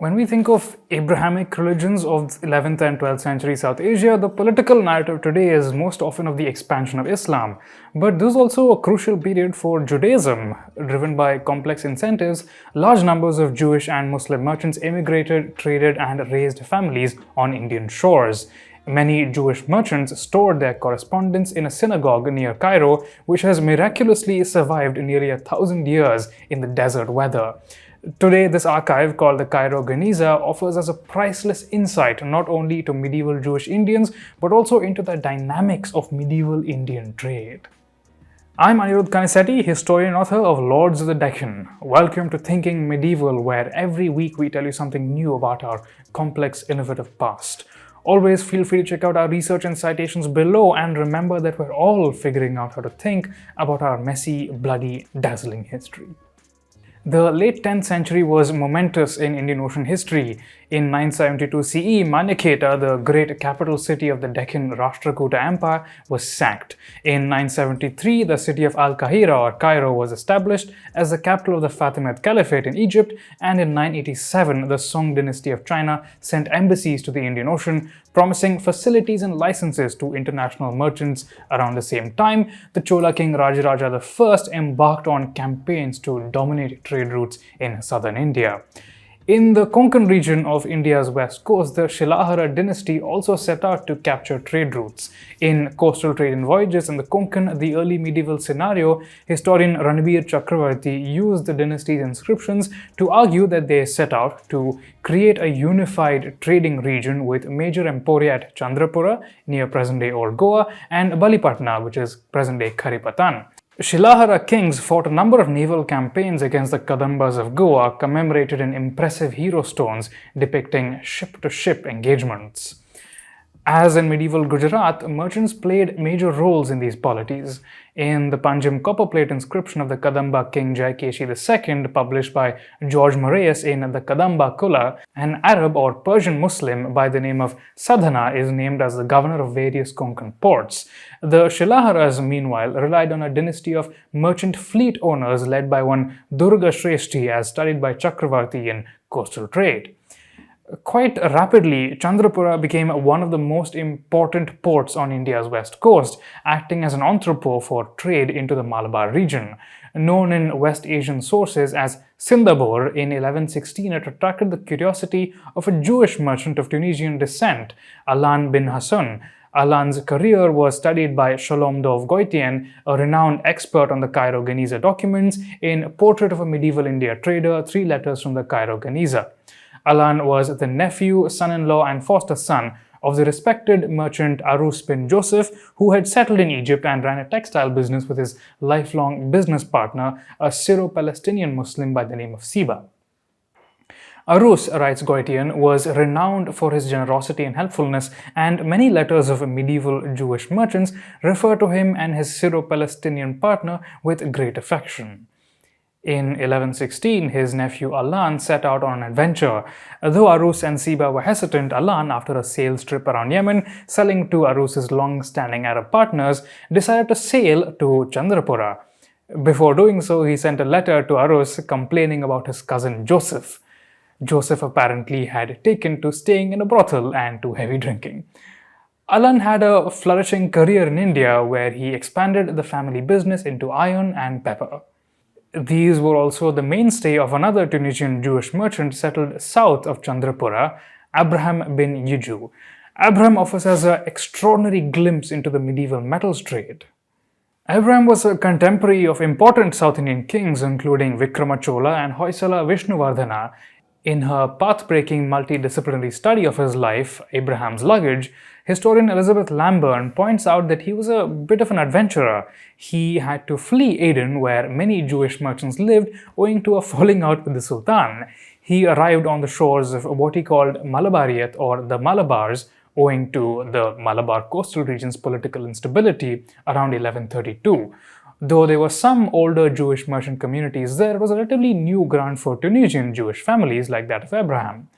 When we think of Abrahamic religions of 11th and 12th century South Asia, the political narrative today is most often of the expansion of Islam. But this is also a crucial period for Judaism. Driven by complex incentives, large numbers of Jewish and Muslim merchants immigrated, traded, and raised families on Indian shores. Many Jewish merchants stored their correspondence in a synagogue near Cairo, which has miraculously survived nearly 1,000 years in the desert weather. Today, this archive, called the Cairo Geniza, offers us a priceless insight not only to medieval Jewish Indians, but also into the dynamics of medieval Indian trade. I'm Anirudh Kanisetti, historian and author of Lords of the Deccan. Welcome to Thinking Medieval, where every week we tell you something new about our complex, innovative past. Always feel free to check out our research and citations below, and remember that we're all figuring out how to think about our messy, bloody, dazzling history. The late 10th century was momentous in Indian Ocean history. In 972 CE, Manyaketa, the great capital city of the Deccan Rashtrakuta Empire, was sacked. In 973, the city of Al-Qahira or Cairo was established as the capital of the Fatimid Caliphate in Egypt, and in 987, the Song dynasty of China sent embassies to the Indian Ocean, promising facilities and licenses to international merchants. Around the same time, the Chola king Rajaraja I embarked on campaigns to dominate trade routes in southern India. In the Konkan region of India's west coast, the Shilahara dynasty also set out to capture trade routes. In Coastal Trade and Voyages in the Konkan, the early medieval scenario, historian Ranabir Chakravarti used the dynasty's inscriptions to argue that they set out to create a unified trading region with major emporia at Chandrapura, near present-day Old Goa, and Balipatna, which is present-day Kharipatan. Shilahara kings fought a number of naval campaigns against the Kadambas of Goa, commemorated in impressive hero stones depicting ship-to-ship engagements. As in medieval Gujarat, merchants played major roles in these polities. In the Panjim copperplate inscription of the Kadamba king Jaikeshi II, published by George Moraes in the Kadamba Kula, an Arab or Persian Muslim by the name of Sadhana is named as the governor of various Konkan ports. The Shilaharas, meanwhile, relied on a dynasty of merchant fleet owners led by one Durga Shreshti, as studied by Chakravarti in Coastal Trade. Quite rapidly, Chandrapura became one of the most important ports on India's west coast, acting as an entrepot for trade into the Malabar region. Known in West Asian sources as Sindabur, in 1116 it attracted the curiosity of a Jewish merchant of Tunisian descent, Alan bin Hassan. Alan's career was studied by Shalom Dov Goitein, a renowned expert on the Cairo Geniza documents, in Portrait of a Medieval India Trader, 3 Letters from the Cairo Geniza. Alan was the nephew, son-in-law, and foster son of the respected merchant Arus bin Joseph, who had settled in Egypt and ran a textile business with his lifelong business partner, a Syro-Palestinian Muslim by the name of Siba. Arus, writes Goitein, was renowned for his generosity and helpfulness, and many letters of medieval Jewish merchants refer to him and his Syro-Palestinian partner with great affection. In 1116, his nephew Alan set out on an adventure. Though Arus and Siba were hesitant, Alan, after a sales trip around Yemen, selling to Arus's long-standing Arab partners, decided to sail to Chandrapura. Before doing so, he sent a letter to Arus complaining about his cousin Joseph. Joseph apparently had taken to staying in a brothel and to heavy drinking. Alan had a flourishing career in India, where he expanded the family business into iron and pepper. These were also the mainstay of another Tunisian Jewish merchant settled south of Chandrapura, Abraham bin Yiju. Abraham offers us an extraordinary glimpse into the medieval metals trade. Abraham was a contemporary of important South Indian kings, including Vikrama Chola and Hoysala Vishnuvardhana. In her path-breaking multidisciplinary study of his life, Abraham's Luggage, historian Elizabeth Lambourne points out that he was a bit of an adventurer. He had to flee Aden, where many Jewish merchants lived, owing to a falling out with the Sultan. He arrived on the shores of what he called Malabariyat, or the Malabars, owing to the Malabar coastal region's political instability around 1132. Though there were some older Jewish merchant communities there, it was a relatively new ground for Tunisian Jewish families like that of Abraham.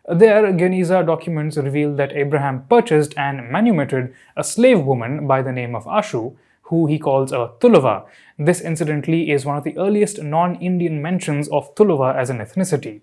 Their Geniza documents reveal that Abraham purchased and manumitted a slave woman by the name of Ashu, who he calls a Tuluva. This incidentally is one of the earliest non-Indian mentions of Tuluva as an ethnicity.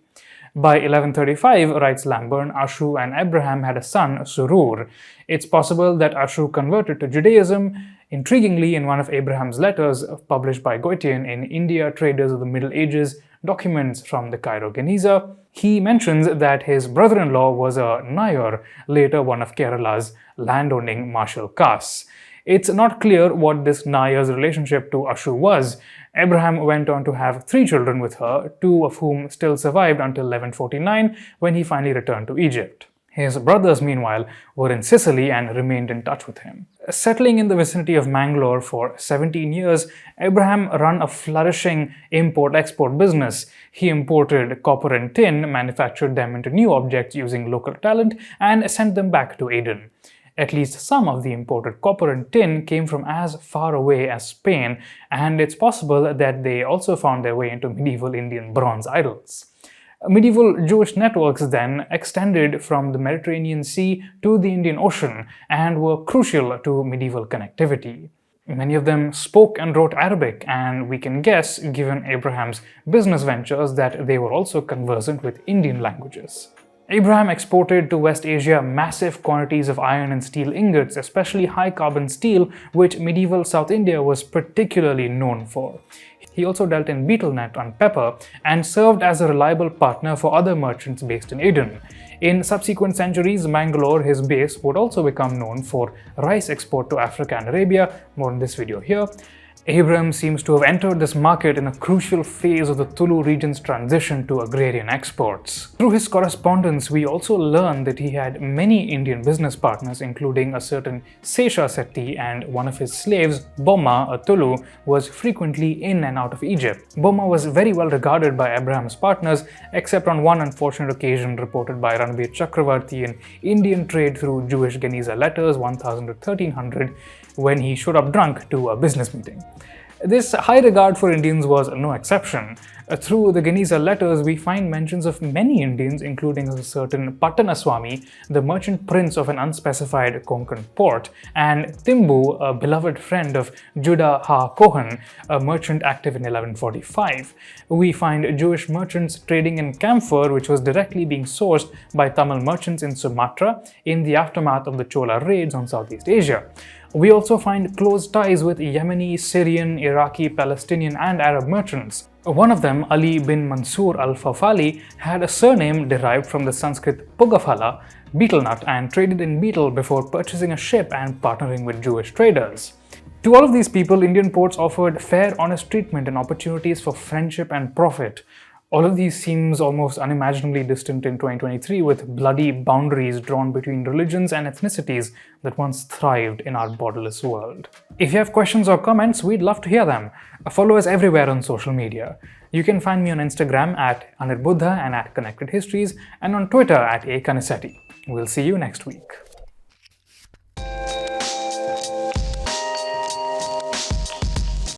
By 1135, writes Lamburn, Ashu and Abraham had a son, Surur. It's possible that Ashu converted to Judaism. Intriguingly, in one of Abraham's letters published by Goitein in India Traders of the Middle Ages, documents from the Cairo Geniza, he mentions that his brother-in-law was a Nayar, later one of Kerala's landowning martial castes. It's not clear what this Nayar's relationship to Ashu was. Abraham went on to have 3 children with her, 2 of whom still survived until 1149 when he finally returned to Egypt. His brothers, meanwhile, were in Sicily and remained in touch with him. Settling in the vicinity of Mangalore for 17 years, Abraham ran a flourishing import-export business. He imported copper and tin, manufactured them into new objects using local talent, and sent them back to Aden. At least some of the imported copper and tin came from as far away as Spain, and it's possible that they also found their way into medieval Indian bronze idols. Medieval Jewish networks then extended from the Mediterranean Sea to the Indian Ocean and were crucial to medieval connectivity. Many of them spoke and wrote Arabic, and we can guess, given Abraham's business ventures, that they were also conversant with Indian languages. Abraham exported to West Asia massive quantities of iron and steel ingots, especially high-carbon steel, which medieval South India was particularly known for. He also dealt in betel nut and pepper and served as a reliable partner for other merchants based in Aden. In subsequent centuries, Mangalore, his base, would also become known for rice export to Africa and Arabia, more in this video here. Abraham seems to have entered this market in a crucial phase of the Tulu region's transition to agrarian exports. Through his correspondence, we also learn that he had many Indian business partners, including a certain Sesha Setti, and one of his slaves, Bomma, a Tulu, was frequently in and out of Egypt. Bomma was very well regarded by Abraham's partners, except on one unfortunate occasion reported by Ranabir Chakravarti in Indian Trade through Jewish Geniza letters 1000 to 1300, when he showed up drunk to a business meeting. This high regard for Indians was no exception. Through the Geniza letters, we find mentions of many Indians, including a certain Pattanaswamy, the merchant prince of an unspecified Konkan port, and Timbu, a beloved friend of Judah ha-Kohen, a merchant active in 1145. We find Jewish merchants trading in camphor, which was directly being sourced by Tamil merchants in Sumatra in the aftermath of the Chola raids on Southeast Asia. We also find close ties with Yemeni, Syrian, Iraqi, Palestinian, and Arab merchants. One of them, ʿAlī bin Manṣūr al-Fawfalī, had a surname derived from the Sanskrit pugafala, betel nut, and traded in betel before purchasing a ship and partnering with Jewish traders. To all of these people, Indian ports offered fair, honest treatment and opportunities for friendship and profit. All of these seems almost unimaginably distant in 2023, with bloody boundaries drawn between religions and ethnicities that once thrived in our borderless world. If you have questions or comments, we'd love to hear them. Follow us everywhere on social media. You can find me on Instagram at Anirudh and at Connected Histories, and on Twitter at @Kanisetti. We'll see you next week.